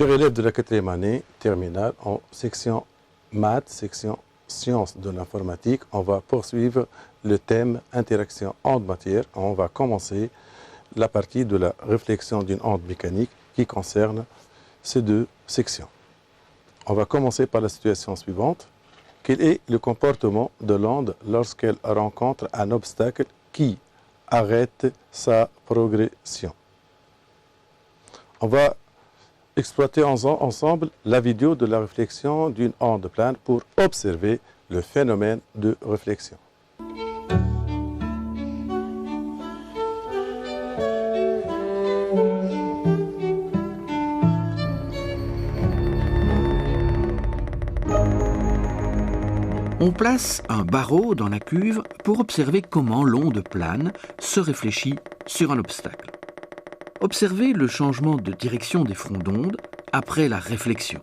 Chers élèves de la 4e année terminale, en section maths, section sciences de l'informatique, on va poursuivre le thème interaction onde-matière. On va commencer la partie de la réflexion d'une onde mécanique qui concerne ces deux sections. On va commencer par la situation suivante. Quel est le comportement de l'onde lorsqu'elle rencontre un obstacle qui arrête sa progression? On va exploiter ensemble la vidéo de la réflexion d'une onde plane pour observer le phénomène de réflexion. On place un barreau dans la cuve pour observer comment l'onde plane se réfléchit sur un obstacle. Observez le changement de direction des fronts d'onde après la réflexion.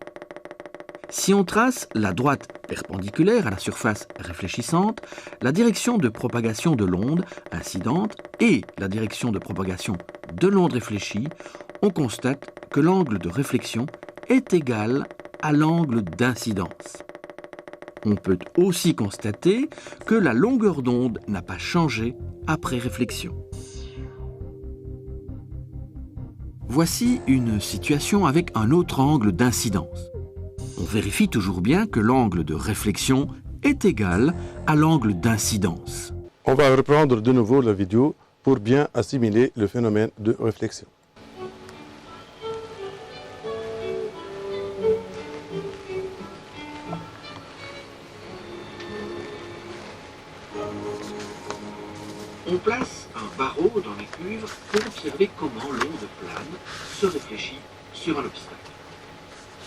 Si on trace la droite perpendiculaire à la surface réfléchissante, la direction de propagation de l'onde incidente et la direction de propagation de l'onde réfléchie, on constate que l'angle de réflexion est égal à l'angle d'incidence. On peut aussi constater que la longueur d'onde n'a pas changé après réflexion. Voici une situation avec un autre angle d'incidence. On vérifie toujours bien que l'angle de réflexion est égal à l'angle d'incidence. On va reprendre de nouveau la vidéo pour bien assimiler le phénomène de réflexion. On place un barreau dans la cuve pour observer comment l'onde plane se réfléchit sur un obstacle.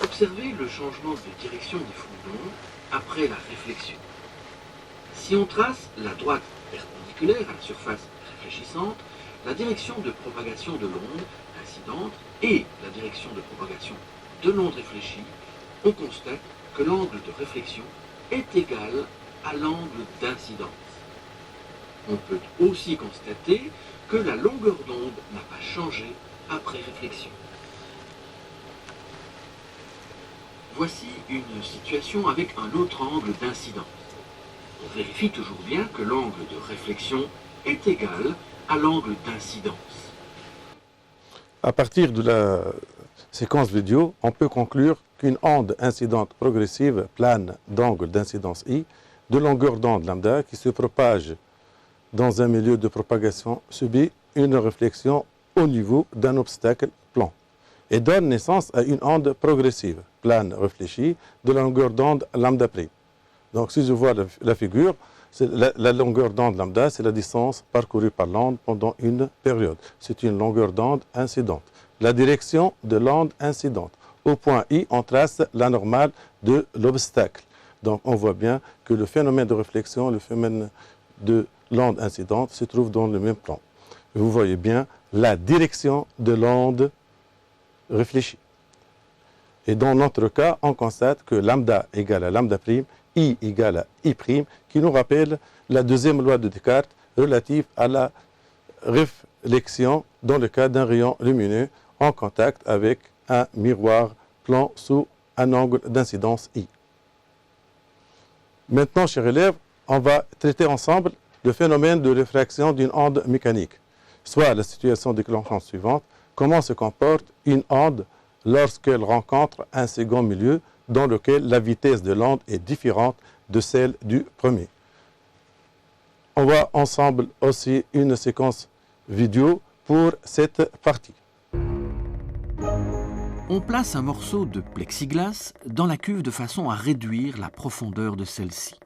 Observez le changement de direction des fronts d'onde après la réflexion. Si on trace la droite perpendiculaire à la surface réfléchissante, la direction de propagation de l'onde incidente et la direction de propagation de l'onde réfléchie, on constate que l'angle de réflexion est égal à l'angle d'incidence. On peut aussi constater que la longueur d'onde n'a pas changé après réflexion. Voici une situation avec un autre angle d'incidence. On vérifie toujours bien que l'angle de réflexion est égal à l'angle d'incidence. À partir de la séquence vidéo, on peut conclure qu'une onde incidente progressive plane d'angle d'incidence I, de longueur d'onde lambda, qui se propage dans un milieu de propagation, subit une réflexion au niveau d'un obstacle plan et donne naissance à une onde progressive, plane réfléchie, de longueur d'onde lambda prime. Donc si je vois la figure, la longueur d'onde lambda, c'est la distance parcourue par l'onde pendant une période. C'est une longueur d'onde incidente. La direction de l'onde incidente. Au point I, on trace la normale de l'obstacle. Donc on voit bien que le phénomène de réflexion, le phénomène de l'onde incidente se trouve dans le même plan. Vous voyez bien la direction de l'onde réfléchie. Et dans notre cas, on constate que lambda égale à lambda prime, I égale à I prime, qui nous rappelle la deuxième loi de Descartes relative à la réflexion dans le cas d'un rayon lumineux en contact avec un miroir plan sous un angle d'incidence I. Maintenant, chers élèves, on va traiter ensemble le phénomène de réfraction d'une onde mécanique, soit la situation déclenchante suivante: comment se comporte une onde lorsqu'elle rencontre un second milieu dans lequel la vitesse de l'onde est différente de celle du premier. On voit ensemble aussi une séquence vidéo pour cette partie. On place un morceau de plexiglas dans la cuve de façon à réduire la profondeur de celle-ci.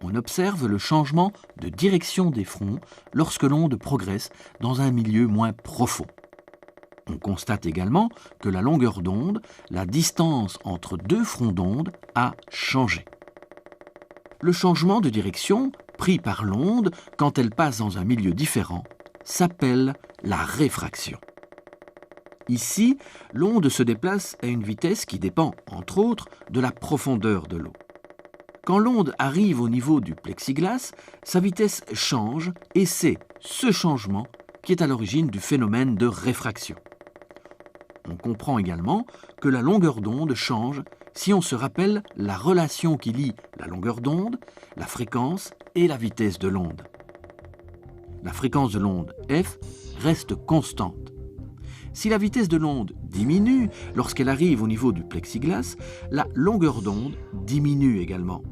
On observe le changement de direction des fronts lorsque l'onde progresse dans un milieu moins profond. On constate également que la longueur d'onde, la distance entre deux fronts d'onde, a changé. Le changement de direction pris par l'onde quand elle passe dans un milieu différent s'appelle la réfraction. Ici, l'onde se déplace à une vitesse qui dépend, entre autres, de la profondeur de l'eau. Quand l'onde arrive au niveau du plexiglas, sa vitesse change et c'est ce changement qui est à l'origine du phénomène de réfraction. On comprend également que la longueur d'onde change si on se rappelle la relation qui lie la longueur d'onde, la fréquence et la vitesse de l'onde. La fréquence de l'onde f reste constante. Si la vitesse de l'onde diminue lorsqu'elle arrive au niveau du plexiglas, la longueur d'onde diminue également.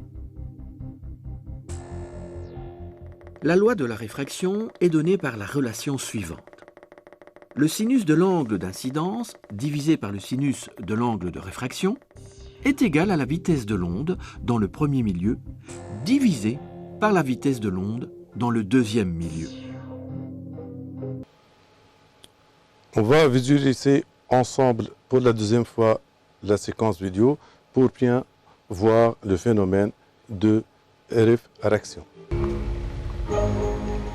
La loi de la réfraction est donnée par la relation suivante. Le sinus de l'angle d'incidence divisé par le sinus de l'angle de réfraction est égal à la vitesse de l'onde dans le premier milieu divisé par la vitesse de l'onde dans le deuxième milieu. On va visualiser ensemble pour la deuxième fois la séquence vidéo pour bien voir le phénomène de réfraction.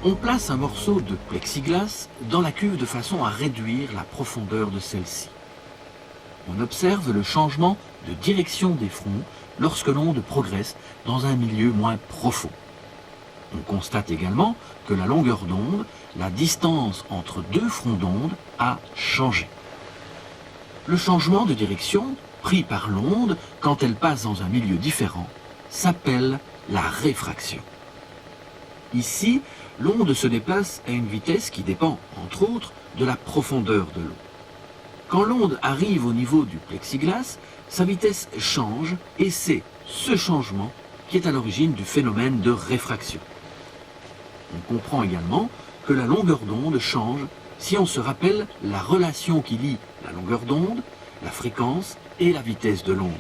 On place un morceau de plexiglas dans la cuve de façon à réduire la profondeur de celle-ci. On observe le changement de direction des fronts lorsque l'onde progresse dans un milieu moins profond. On constate également que la longueur d'onde, la distance entre deux fronts d'onde, a changé. Le changement de direction pris par l'onde quand elle passe dans un milieu différent s'appelle la réfraction. Ici, l'onde se déplace à une vitesse qui dépend, entre autres, de la profondeur de l'eau. Quand l'onde arrive au niveau du plexiglas, sa vitesse change et c'est ce changement qui est à l'origine du phénomène de réfraction. On comprend également que la longueur d'onde change si on se rappelle la relation qui lie la longueur d'onde, la fréquence et la vitesse de l'onde.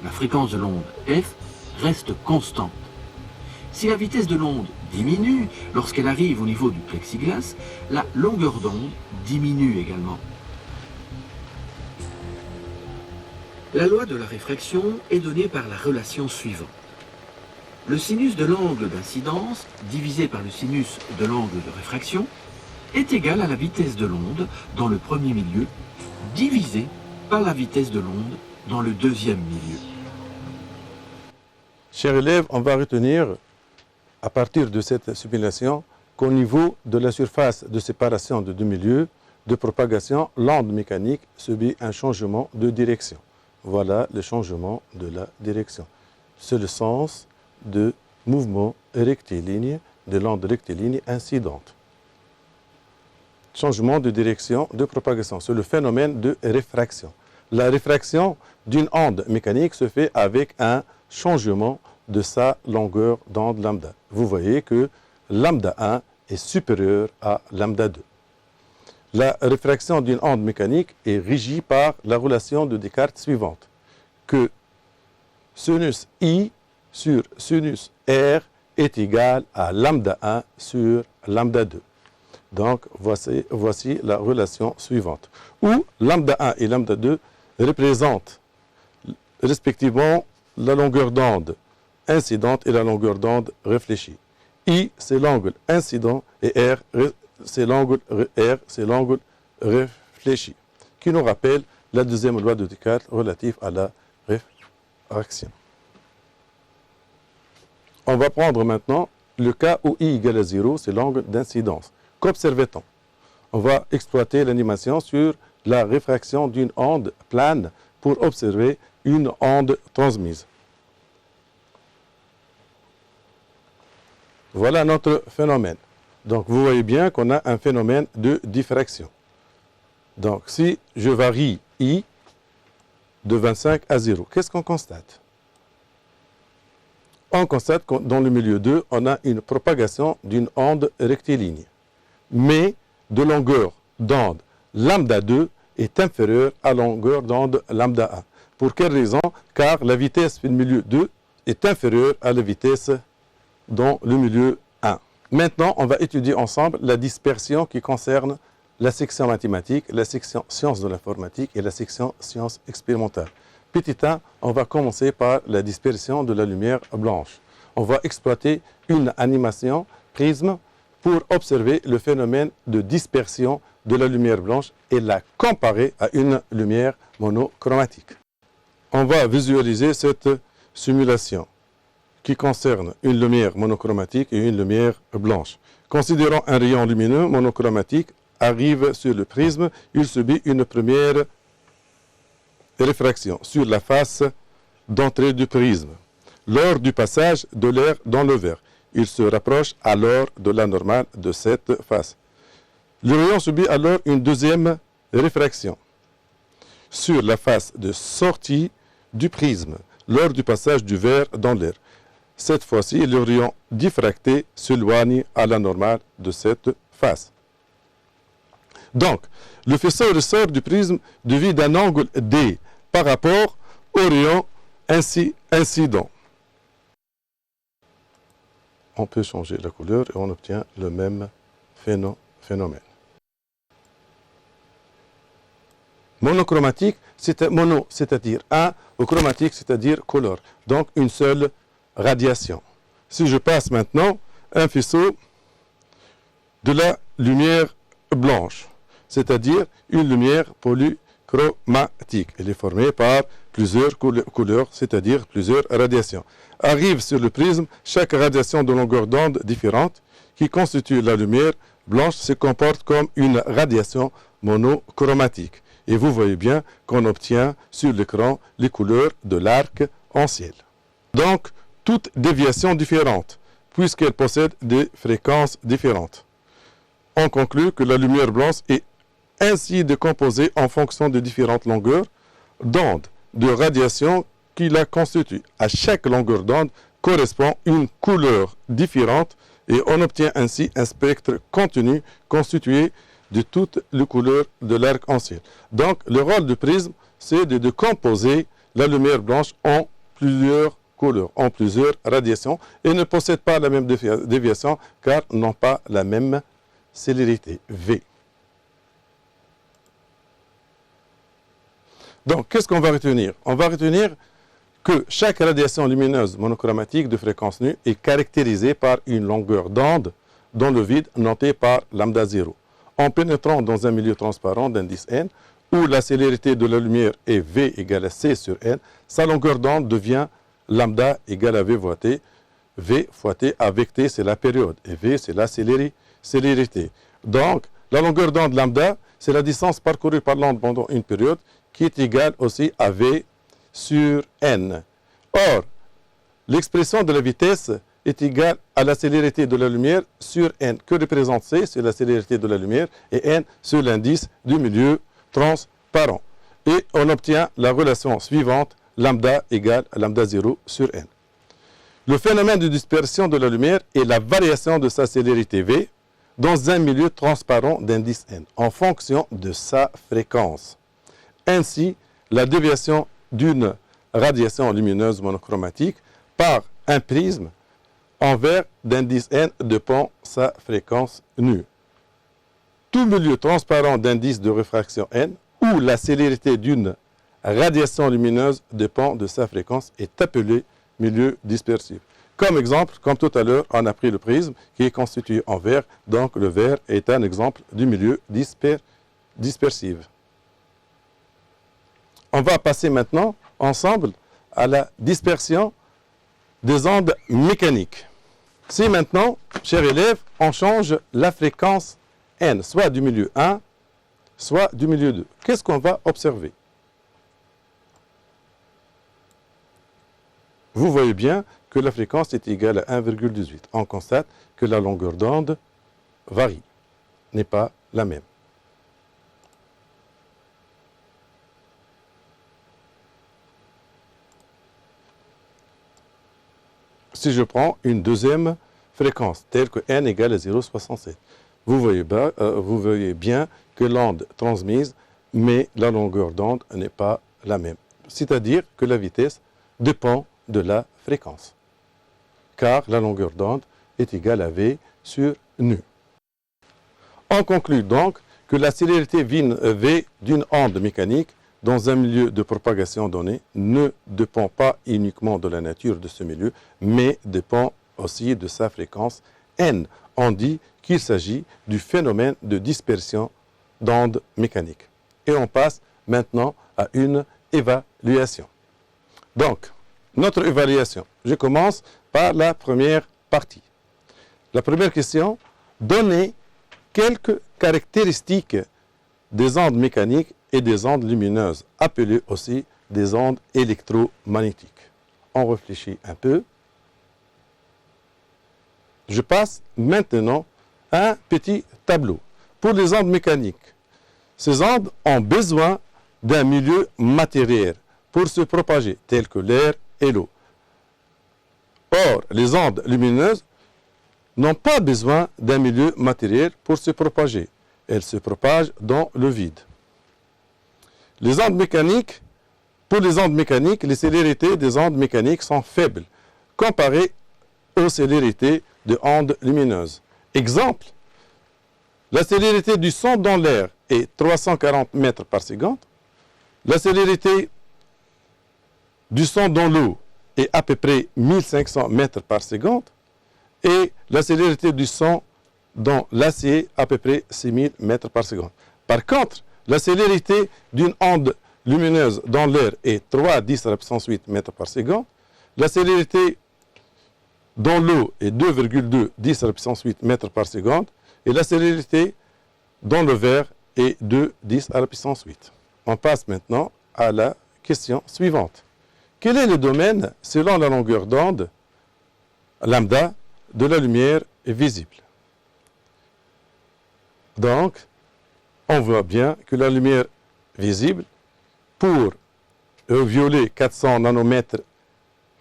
La fréquence de l'onde f reste constante. Si la vitesse de l'onde diminue lorsqu'elle arrive au niveau du plexiglas, la longueur d'onde diminue également. La loi de la réfraction est donnée par la relation suivante. Le sinus de l'angle d'incidence divisé par le sinus de l'angle de réfraction est égal à la vitesse de l'onde dans le premier milieu divisé par la vitesse de l'onde dans le deuxième milieu. Chers élèves, on va retenir à partir de cette simulation qu'au niveau de la surface de séparation de deux milieux de propagation, l'onde mécanique subit un changement de direction. Voilà le changement de la direction. C'est le sens de mouvement rectiligne de l'onde rectiligne incidente. Changement de direction de propagation, c'est le phénomène de réfraction. La réfraction d'une onde mécanique se fait avec un changement de sa longueur d'onde lambda. Vous voyez que lambda 1 est supérieur à lambda 2. La réfraction d'une onde mécanique est régie par la relation de Descartes suivante, que sinus I sur sinus R est égal à lambda 1 sur lambda 2. Donc, voici la relation suivante, où lambda 1 et lambda 2 représentent respectivement la longueur d'onde incidente et la longueur d'onde réfléchie. I, c'est l'angle incident et R, c'est l'angle réfléchi, qui nous rappelle la deuxième loi de Descartes relative à la réfraction. On va prendre maintenant le cas où I égale à 0, c'est l'angle d'incidence. Qu'observe-t-on? On va exploiter l'animation sur la réfraction d'une onde plane pour observer une onde transmise. Voilà notre phénomène. Donc, vous voyez bien qu'on a un phénomène de diffraction. Donc, si je varie I de 25 à 0, qu'est-ce qu'on constate? On constate que dans le milieu 2, on a une propagation d'une onde rectiligne, mais de longueur d'onde lambda 2 est inférieure à la longueur d'onde lambda 1. Pour quelle raison? Car la vitesse du milieu 2 est inférieure à la vitesse dans le milieu 1. Maintenant, on va étudier ensemble la dispersion qui concerne la section mathématique, la section sciences de l'informatique et la section sciences expérimentales. Petit 1, on va commencer par la dispersion de la lumière blanche. On va exploiter une animation prisme pour observer le phénomène de dispersion de la lumière blanche et la comparer à une lumière monochromatique. On va visualiser cette simulation qui concerne une lumière monochromatique et une lumière blanche. Considérons un rayon lumineux monochromatique arrive sur le prisme, il subit une première réfraction sur la face d'entrée du prisme. Lors du passage de l'air dans le verre, il se rapproche alors de la normale de cette face. Le rayon subit alors une deuxième réfraction sur la face de sortie du prisme lors du passage du verre dans l'air. Cette fois-ci, le rayon diffracté s'éloigne à la normale de cette face. Donc, le faisceau ressort du prisme dévie d'un angle D par rapport au rayon incident. On peut changer la couleur et on obtient le même phénomène. Monochromatique, mono, c'est-à-dire un, ou chromatique, c'est-à-dire couleur. Donc une seule radiation. Si je passe maintenant un faisceau de la lumière blanche, c'est-à-dire une lumière polychromatique. Elle est formée par plusieurs couleurs, c'est-à-dire plusieurs radiations. Arrive sur le prisme chaque radiation de longueur d'onde différente qui constitue la lumière blanche se comporte comme une radiation monochromatique. Et vous voyez bien qu'on obtient sur l'écran les couleurs de l'arc-en-ciel. Donc, toute déviation différente, puisqu'elle possède des fréquences différentes. On conclut que la lumière blanche est ainsi décomposée en fonction de différentes longueurs d'onde de radiation qui la constituent. À chaque longueur d'onde correspond une couleur différente et on obtient ainsi un spectre continu constitué de toutes les couleurs de l'arc-en-ciel. Donc, le rôle du prisme, c'est de décomposer la lumière blanche en plusieurs couleurs, en plusieurs radiations, et ne possèdent pas la même déviation, car n'ont pas la même célérité, V. Donc, qu'est-ce qu'on va retenir? On va retenir que chaque radiation lumineuse monochromatique de fréquence nue est caractérisée par une longueur d'onde dans le vide notée par lambda 0. En pénétrant dans un milieu transparent d'indice n, où la célérité de la lumière est V égale à C sur n, sa longueur d'onde devient lambda égale à V fois T. V fois T avec T, c'est la période, et V, c'est la célérité. Donc, la longueur d'onde lambda, c'est la distance parcourue par l'onde pendant une période, qui est égale aussi à V sur n. Or, l'expression de la vitesse est égale à la célérité de la lumière sur n. Que représente C? C'est la célérité de la lumière et n sur l'indice du milieu transparent. Et on obtient la relation suivante, lambda égale à lambda 0 sur n. Le phénomène de dispersion de la lumière est la variation de sa célérité V dans un milieu transparent d'indice n, en fonction de sa fréquence. Ainsi, la déviation d'une radiation lumineuse monochromatique par un prisme en verre d'indice n dépend sa fréquence nue. Tout milieu transparent d'indice de réfraction n, où la célérité d'une radiation lumineuse dépend de sa fréquence, est appelé milieu dispersif. Comme exemple, comme tout à l'heure, on a pris le prisme qui est constitué en verre, donc le verre est un exemple du milieu dispersif. On va passer maintenant ensemble à la dispersion des ondes mécaniques. Si maintenant, chers élèves, on change la fréquence n, soit du milieu 1, soit du milieu 2, qu'est-ce qu'on va observer? Vous voyez bien que la fréquence est égale à 1,18. On constate que la longueur d'onde varie, n'est pas la même. Si je prends une deuxième fréquence, telle que n égale à 0,67, vous voyez bien que l'onde transmise, mais la longueur d'onde n'est pas la même. C'est-à-dire que la vitesse dépend de la fréquence, car la longueur d'onde est égale à V sur nu. On conclut donc que la célérité V d'une onde mécanique dans un milieu de propagation donné ne dépend pas uniquement de la nature de ce milieu, mais dépend aussi de sa fréquence n. On dit qu'il s'agit du phénomène de dispersion d'ondes mécaniques. Et on passe maintenant à une évaluation. Donc, notre évaluation. Je commence par la première partie. La première question, donnez quelques caractéristiques des ondes mécaniques et des ondes lumineuses, appelées aussi des ondes électromagnétiques. On réfléchit un peu. Je passe maintenant à un petit tableau. Pour les ondes mécaniques, ces ondes ont besoin d'un milieu matériel pour se propager, tel que l'air et l'eau. Or, les ondes lumineuses n'ont pas besoin d'un milieu matériel pour se propager. Elles se propagent dans le vide. Les ondes mécaniques, pour les ondes mécaniques, les célérités des ondes mécaniques sont faibles, comparées aux célérités de ondes lumineuses. Exemple, la célérité du son dans l'air est 340 mètres par seconde. La célérité du son dans l'eau est à peu près 1500 mètres par seconde. Et la célérité du son dans l'acier à peu près 6000 mètres par seconde. Par contre, la célérité d'une onde lumineuse dans l'air est 3 à 10 à la puissance 8 mètres par seconde. La célérité dans l'eau est 2,2 10 à la puissance 8 mètres par seconde. Et la célérité dans le verre est 2 10 à la puissance 8. On passe maintenant à la question suivante. Quel est le domaine selon la longueur d'onde lambda de la lumière visible? Donc, on voit bien que la lumière visible, pour le violet 400 nanomètres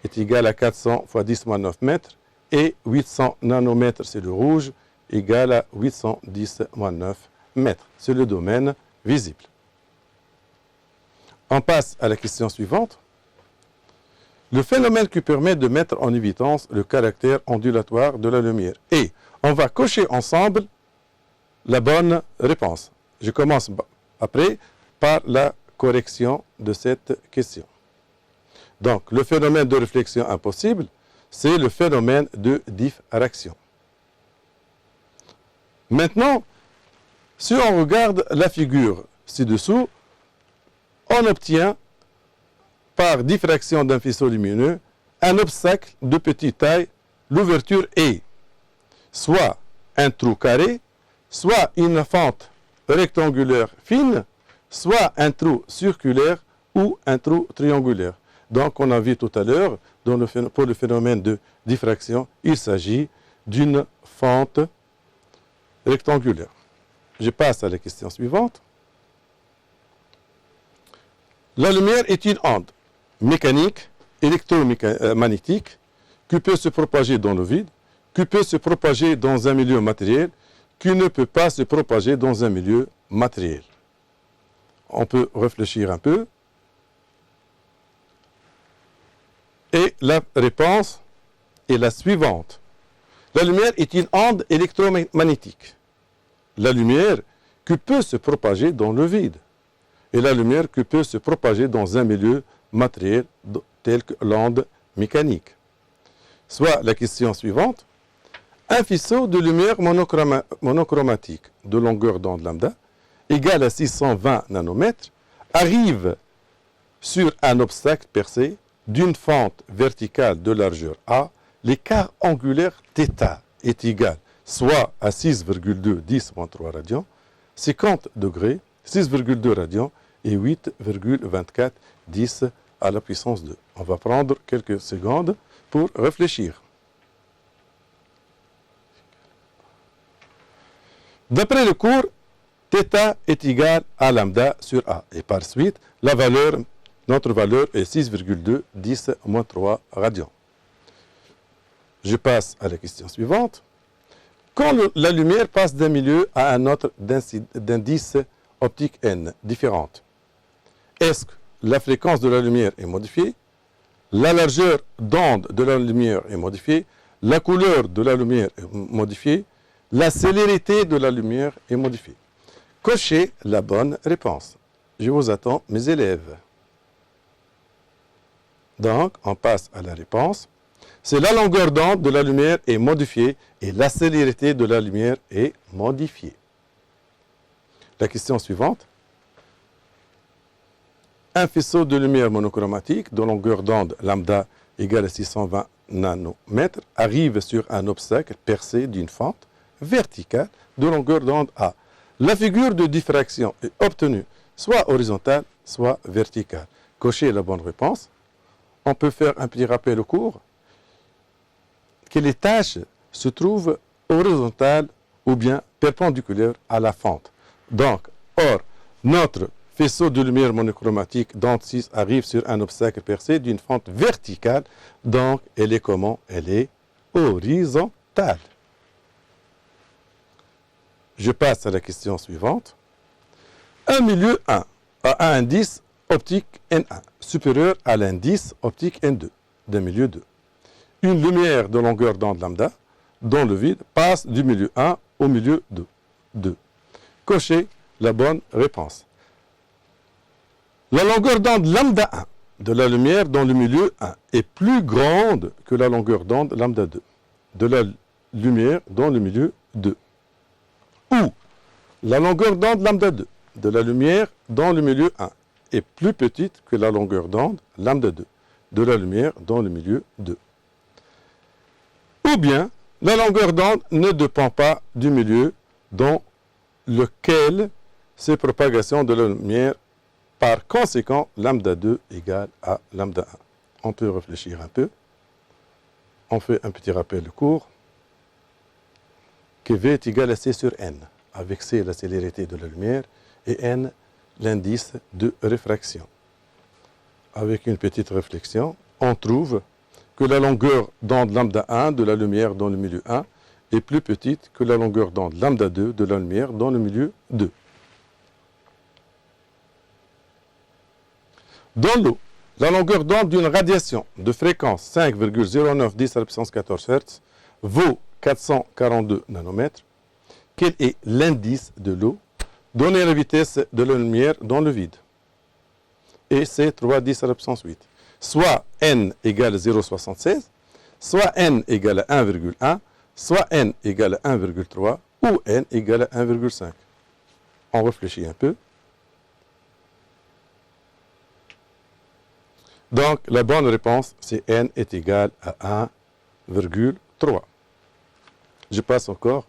est égale à 400 fois 10-9 mètres, et 800 nanomètres, c'est le rouge, égal à 810-9 mètres. C'est le domaine visible. On passe à la question suivante. Le phénomène qui permet de mettre en évidence le caractère ondulatoire de la lumière. Et on va cocher ensemble la bonne réponse. Je commence après par la correction de cette question. Donc, le phénomène de réflexion impossible, c'est le phénomène de diffraction. Maintenant, si on regarde la figure ci-dessous, on obtient par diffraction d'un faisceau lumineux un obstacle de petite taille. L'ouverture est soit un trou carré, soit une fente rectangulaire fine, soit un trou circulaire ou un trou triangulaire. Donc, on a vu tout à l'heure, pour le phénomène de diffraction, il s'agit d'une fente rectangulaire. Je passe à la question suivante. La lumière est une onde mécanique, électromagnétique, qui peut se propager dans le vide, qui peut se propager dans un milieu matériel, qui ne peut pas se propager dans un milieu matériel. On peut réfléchir un peu. Et la réponse est la suivante. La lumière est une onde électromagnétique. La lumière qui peut se propager dans le vide. Et la lumière qui peut se propager dans un milieu matériel tel que l'onde mécanique. Soit la question suivante. Un faisceau de lumière monochromatique de longueur d'onde lambda égale à 620 nanomètres arrive sur un obstacle percé d'une fente verticale de largeur A. L'écart angulaire θ est égal soit à 6,2 10-3 radians, 50 degrés, 6,2 radians et 8,24 10 à la puissance 2. On va prendre quelques secondes pour réfléchir. D'après le cours, θ est égal à lambda sur A. Et par suite, notre valeur est 6,2 10-3 radians. Je passe à la question suivante. Quand la lumière passe d'un milieu à un autre d'indice optique n différentes, est-ce que la fréquence de la lumière est modifiée, la largeur d'onde de la lumière est modifiée, la couleur de la lumière est modifiée, la célérité de la lumière est modifiée? Cochez la bonne réponse. Je vous attends, mes élèves. Donc, on passe à la réponse. C'est la longueur d'onde de la lumière est modifiée et la célérité de la lumière est modifiée. La question suivante. Un faisceau de lumière monochromatique de longueur d'onde lambda égale à 620 nanomètres arrive sur un obstacle percé d'une fente verticale de longueur d'onde A. La figure de diffraction est obtenue soit horizontale, soit verticale. Cochez la bonne réponse. On peut faire un petit rappel au cours que les tâches se trouvent horizontales ou bien perpendiculaires à la fente. Donc, or, notre faisceau de lumière monochromatique d'onde 6 arrive sur un obstacle percé d'une fente verticale. Donc, elle est comment? Elle est horizontale. Je passe à la question suivante. Un milieu 1 a un indice optique N1 supérieur à l'indice optique N2 d'un milieu 2. Une lumière de longueur d'onde lambda dans le vide passe du milieu 1 au milieu 2. Cochez la bonne réponse. La longueur d'onde lambda 1 de la lumière dans le milieu 1 est plus grande que la longueur d'onde lambda 2 de la lumière dans le milieu 2. Ou la longueur d'onde lambda 2 de la lumière dans le milieu 1 est plus petite que la longueur d'onde lambda 2 de la lumière dans le milieu 2. Ou bien la longueur d'onde ne dépend pas du milieu dans lequel c'est propagation de la lumière. Par conséquent, lambda 2 égale à lambda 1. On peut réfléchir un peu. On fait un petit rappel de cours. Que V est égal à C sur N, avec C la célérité de la lumière et N l'indice de réfraction. Avec une petite réflexion, on trouve que la longueur d'onde lambda 1 de la lumière dans le milieu 1 est plus petite que la longueur d'onde lambda 2 de la lumière dans le milieu 2. Dans l'eau, la longueur d'onde d'une radiation de fréquence 5,0910 à la puissance 14 Hz vaut 442 nanomètres. Quel est l'indice de l'eau donné la vitesse de la lumière dans le vide? Et c'est 3,10 à la puissance 8. Soit n égale 0,76, soit n égale à 1,1, soit n égale à 1,3 ou n égale à 1,5. On réfléchit un peu. Donc, la bonne réponse, c'est n est égal à 1,3. Je passe encore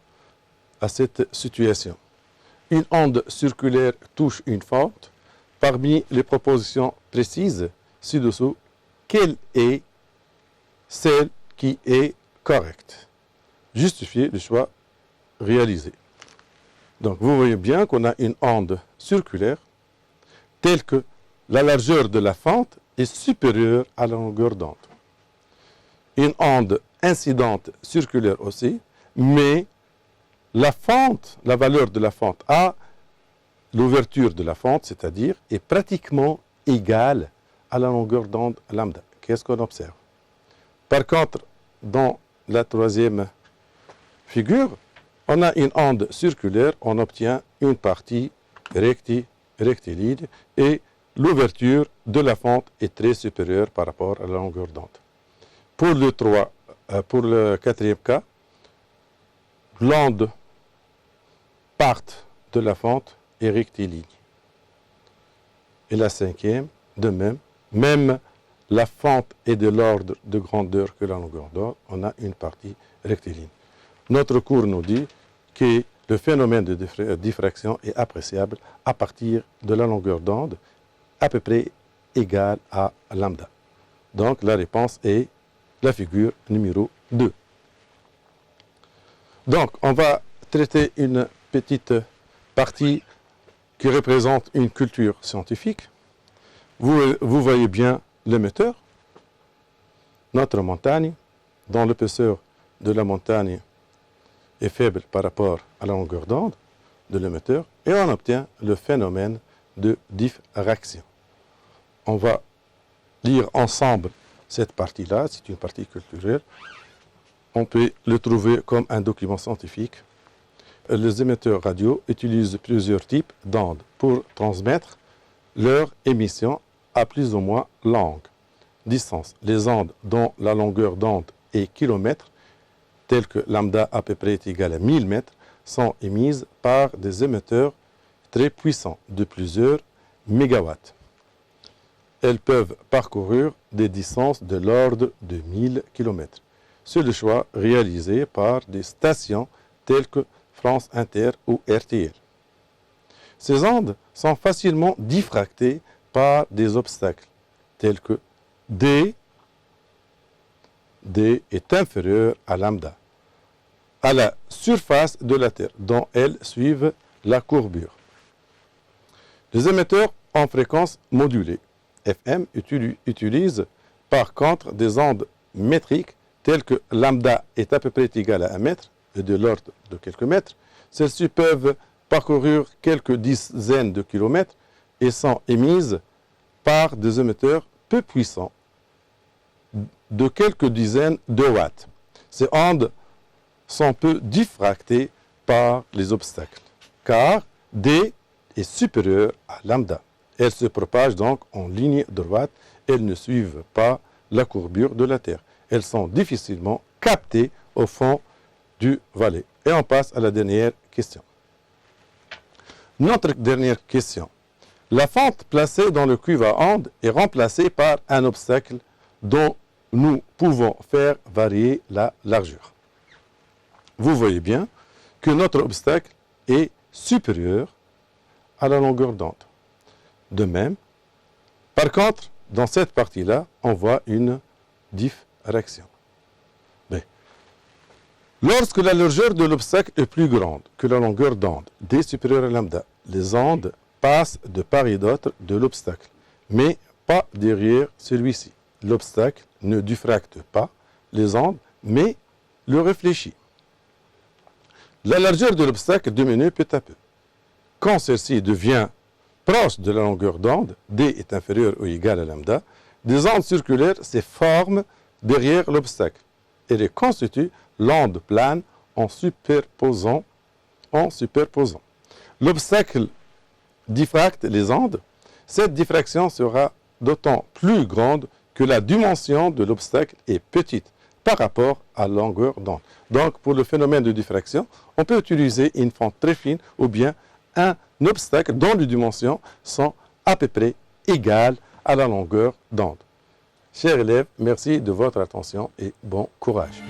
à cette situation. Une onde circulaire touche une fente. Parmi les propositions précises ci-dessous, quelle est celle qui est correcte? Justifiez le choix réalisé. Donc, vous voyez bien qu'on a une onde circulaire telle que la largeur de la fente est supérieure à la longueur d'onde. Une onde incidente circulaire aussi, mais la fente, la valeur de la fente à l'ouverture de la fente, c'est-à-dire, est pratiquement égale à la longueur d'onde lambda. Qu'est-ce qu'on observe? Par contre, dans la troisième figure, on a une onde circulaire, on obtient une partie rectiligne et l'ouverture de la fente est très supérieure par rapport à la longueur d'onde. Pour le quatrième cas, l'onde part de la fente est rectiligne. Et la cinquième, de même la fente est de l'ordre de grandeur que la longueur d'onde, on a une partie rectiligne. Notre cours nous dit que le phénomène de diffraction est appréciable à partir de la longueur d'onde à peu près égale à lambda. Donc la réponse est la figure numéro 2. Donc on va traiter une petite partie qui représente une culture scientifique. Vous voyez bien l'émetteur, notre montagne, dont l'épaisseur de la montagne est faible par rapport à la longueur d'onde de l'émetteur, et on obtient le phénomène de diffraction. On va lire ensemble cette partie-là, c'est une partie culturelle. On peut le trouver comme un document scientifique. Les émetteurs radio utilisent plusieurs types d'ondes pour transmettre leur émission à plus ou moins longue distance. Les ondes dont la longueur d'onde est kilomètre, telles que lambda à peu près est égal à 1000 mètres, sont émises par des émetteurs très puissants de plusieurs mégawatts. Elles peuvent parcourir des distances de l'ordre de 1000 km. C'est le choix réalisé par des stations telles que France Inter ou RTL. Ces ondes sont facilement diffractées par des obstacles tels que D est inférieur à lambda, à la surface de la Terre, dont elles suivent la courbure. Les émetteurs en fréquence modulée, FM, utilisent par contre des ondes métriques telles que lambda est à peu près égal à 1 mètre et de l'ordre de quelques mètres. Celles-ci peuvent parcourir quelques dizaines de kilomètres et sont émises par des émetteurs peu puissants de quelques dizaines de watts. Ces ondes sont peu diffractées par les obstacles, car D est supérieur à lambda. Elles se propagent donc en ligne droite, elles ne suivent pas la courbure de la Terre. Elles sont difficilement captées au fond du valet. Et on passe à la dernière question. Notre dernière question. La fente placée dans le cuivre à ondes est remplacée par un obstacle dont nous pouvons faire varier la largeur. Vous voyez bien que notre obstacle est supérieur à la longueur d'onde. De même, par contre, dans cette partie-là, on voit une diffraction. Mais, lorsque la largeur de l'obstacle est plus grande que la longueur d'onde, D supérieur à lambda, les ondes passent de part et d'autre de l'obstacle, mais pas derrière celui-ci. L'obstacle ne diffracte pas les ondes, mais le réfléchit. La largeur de l'obstacle diminue peu à peu. Quand celle-ci devient proche de la longueur d'onde, D est inférieur ou égal à lambda, des ondes circulaires se forment derrière l'obstacle et les constituent l'onde plane en superposant. L'obstacle diffracte les ondes. Cette diffraction sera d'autant plus grande que la dimension de l'obstacle est petite par rapport à la longueur d'onde. Donc, pour le phénomène de diffraction, on peut utiliser une fente très fine ou bien un obstacle dont les dimensions sont à peu près égales à la longueur d'onde. Chers élèves, merci de votre attention et bon courage.